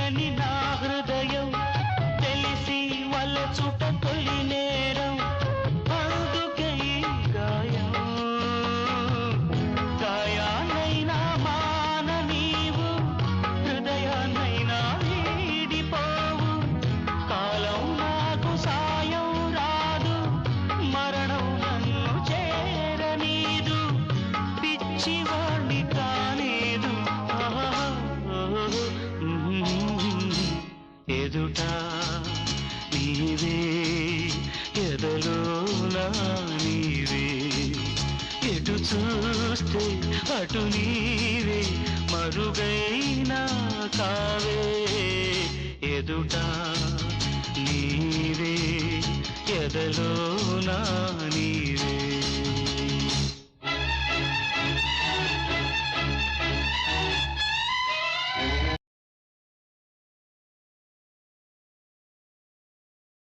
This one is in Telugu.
తెలియని నా హృదయం తెలిసి వలచుట తొలి నేరం అందుకై గాయం గాయాన్నైనా మాన నీవు హృదయాన్నైనా వీడిపోవు కాలం నాకు సాయం రాదు మరణం నన్ను చేరనీదు పిచ్చివాణ్ణి కానేదు ఎదుట నీవే ఎదలోనా నీవే ఎటు చూస్తే అటు నీవే మరుగైనా కావే ఎదుట నీవే ఎదలో